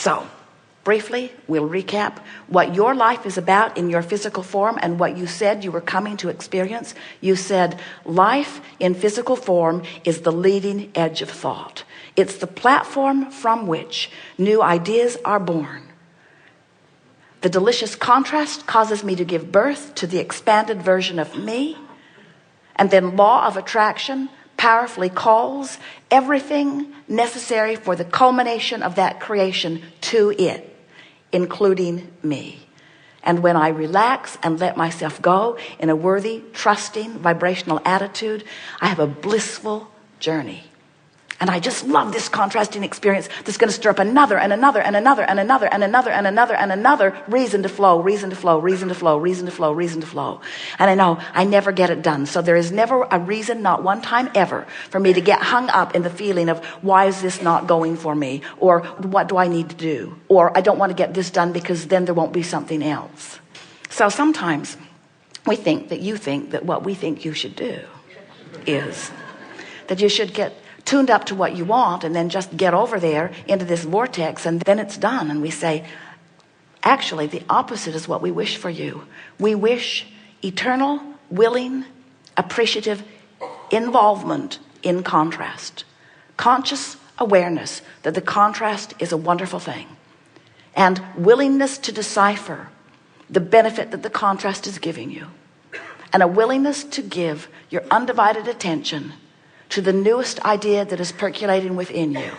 So briefly, we'll recap what your life is about in your physical form and what you said you were coming to experience. You said life in physical form is the leading edge of thought. It's the platform from which new ideas are born. The delicious contrast causes me to give birth to the expanded version of me. And then law of attraction powerfully calls everything necessary for the culmination of that creation to it, including me. And when I relax and let myself go in a worthy, trusting, vibrational attitude, I have a blissful journey. And I just love this contrasting experience that's going to stir up another and another and another and another and another and another and another reason to flow, reason to flow, reason to flow, reason to flow, reason to flow. And I know I never get it done. So there is never a reason, not one time ever, for me to get hung up in the feeling of why is this not going for me? Or what do I need to do? Or I don't want to get this done because then there won't be something else. So sometimes we think that you think that what we think you should do is that you should get tuned up to what you want and then just get over there into this vortex and then it's done. And we say, actually, the opposite is what we wish for you. We wish eternal, willing, appreciative involvement in contrast. Conscious awareness that the contrast is a wonderful thing. And willingness to decipher the benefit that the contrast is giving you. And a willingness to give your undivided attention to the newest idea that is percolating within you,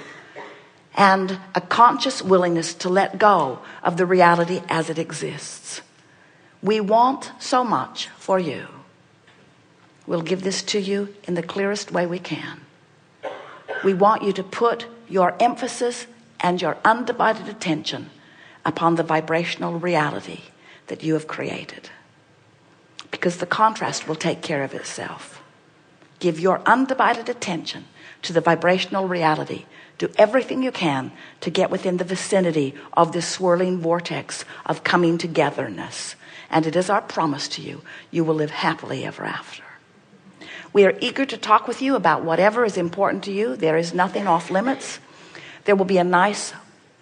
and a conscious willingness to let go of the reality as it exists. We want so much for you. We'll give this to you in the clearest way we can. We want you to put your emphasis and your undivided attention upon the vibrational reality that you have created, because the contrast will take care of itself. Give your undivided attention to the vibrational reality. Do everything you can to get within the vicinity of this swirling vortex of coming togetherness. And it is our promise to you, you will live happily ever after. We are eager to talk with you about whatever is important to you. There is nothing off limits. There will be a nice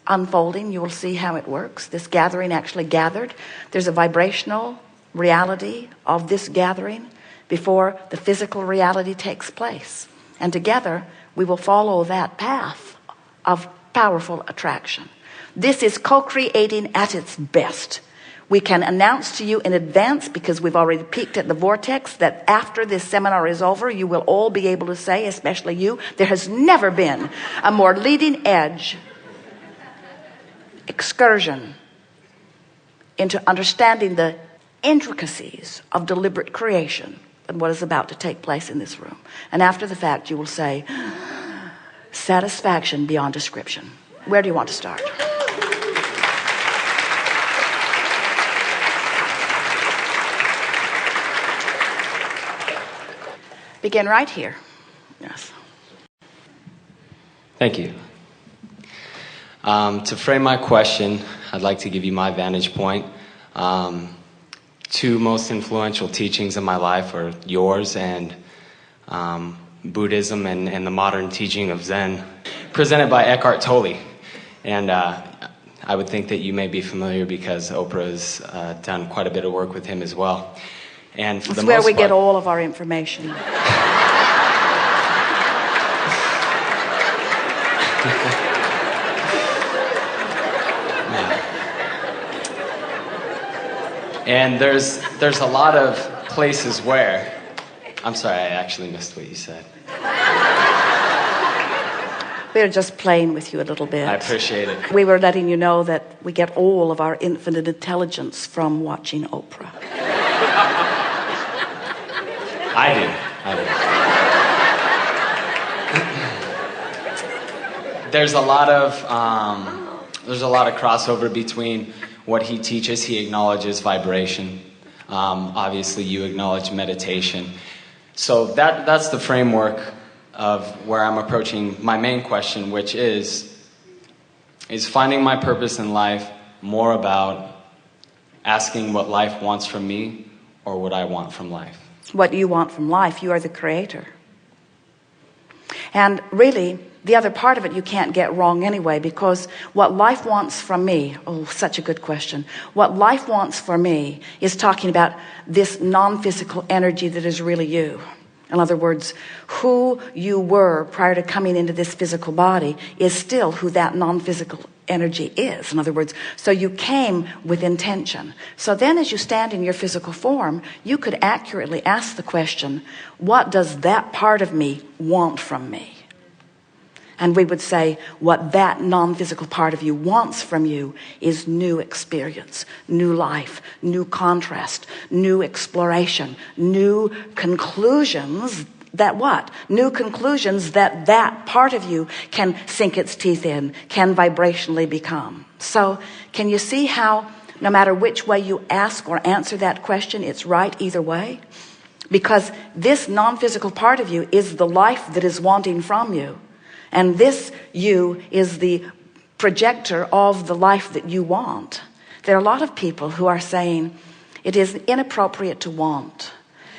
unfolding. You will see how it works. This gathering actually gathered. There's a vibrational reality of this gathering before the physical reality takes place. And together, we will follow that path of powerful attraction. This is co-creating at its best. We can announce to you in advance, because we've already peeked at the vortex, that after this seminar is over, you will all be able to say, especially you, there has never been a more leading edge excursion into understanding the intricacies of deliberate creation and what is about to take place in this room. And after the fact, you will say, satisfaction beyond description. Where do you want to start? Begin right here. Yes. Thank you. To frame my question, I'd like to give you my vantage point. Two most influential teachings in my life are yours and Buddhism and the modern teaching of Zen, presented by Eckhart Tolle. And I would think that you may be familiar because Oprah's done quite a bit of work with him as well. And for That's where we get all of our information. And there's a lot of places where, I'm sorry, I actually missed what you said. We're just playing with you a little bit. I appreciate it. We were letting you know that we get all of our infinite intelligence from watching Oprah. I do. There's a lot of crossover between what he teaches. He acknowledges vibration. Obviously, you acknowledge meditation. So that's the framework of where I'm approaching my main question, which is finding my purpose in life more about asking what life wants from me or what I want from life? What you want from life. You are the creator. And really, the other part of it you can't get wrong anyway, because what life wants from me, oh, such a good question. What life wants for me is talking about this non-physical energy that is really you. In other words, who you were prior to coming into this physical body is still who that non-physical energy is. In other words, so you came with intention. So then as you stand in your physical form, you could accurately ask the question, what does that part of me want from me? And we would say what that non-physical part of you wants from you is new experience, new life, new contrast, new exploration, new conclusions. That what? New conclusions that that part of you can sink its teeth in, can vibrationally become. So can you see how no matter which way you ask or answer that question, it's right either way? Because this non-physical part of you is the life that is wanting from you. And this you is the projector of the life that you want. There are a lot of people who are saying it is inappropriate to want.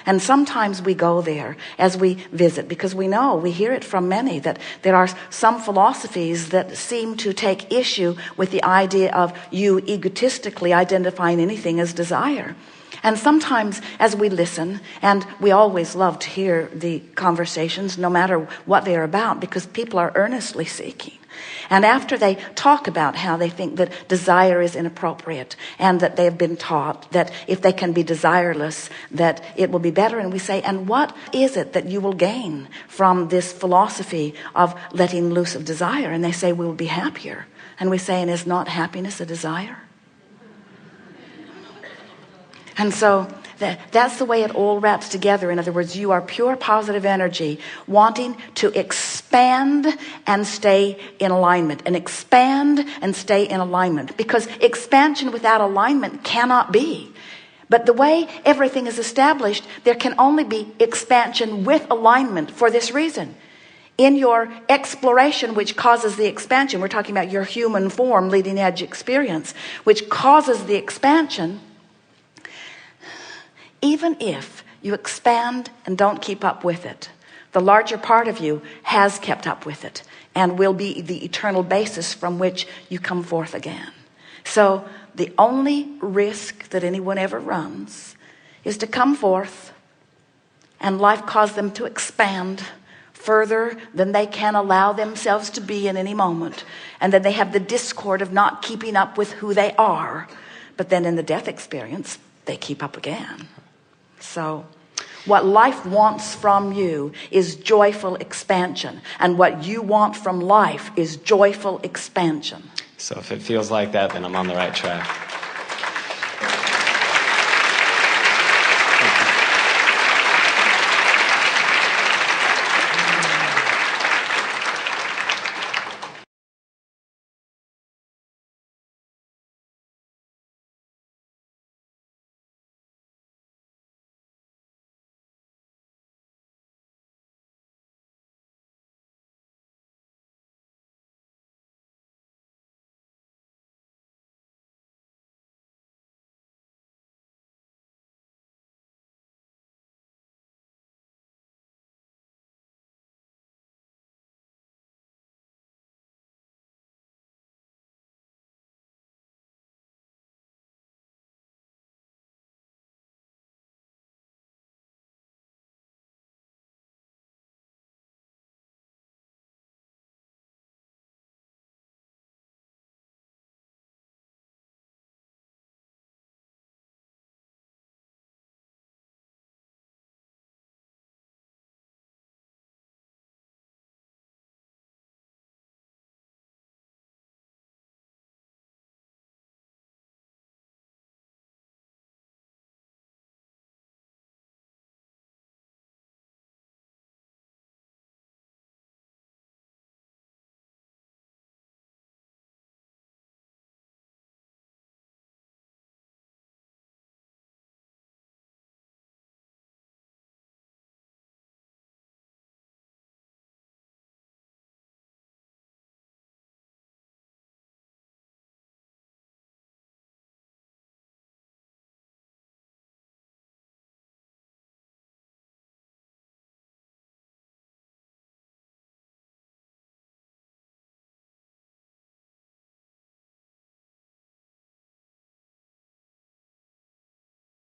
And sometimes we go there as we visit, because we know, we hear it from many, that there are some philosophies that seem to take issue with the idea of you egotistically identifying anything as desire. And sometimes as we listen, and we always love to hear the conversations no matter what they are about, because people are earnestly seeking. And after they talk about how they think that desire is inappropriate, and that they have been taught that if they can be desireless, that it will be better, and we say, and what is it that you will gain from this philosophy of letting loose of desire? And they say, we will be happier. And we say, and is not happiness a desire? And so that's the way it all wraps together. In other words, you are pure positive energy wanting to expand and stay in alignment, and expand and stay in alignment, because expansion without alignment cannot be. But the way everything is established, there can only be expansion with alignment for this reason. In your exploration, which causes the expansion, we're talking about your human form, leading edge experience, which causes the expansion. Even if you expand and don't keep up with it, the larger part of you has kept up with it and will be the eternal basis from which you come forth again. So the only risk that anyone ever runs is to come forth and life cause them to expand further than they can allow themselves to be in any moment, and then they have the discord of not keeping up with who they are. But then in the death experience, they keep up again. So what life wants from you is joyful expansion, and what you want from life is joyful expansion. So if it feels like that, then I'm on the right track.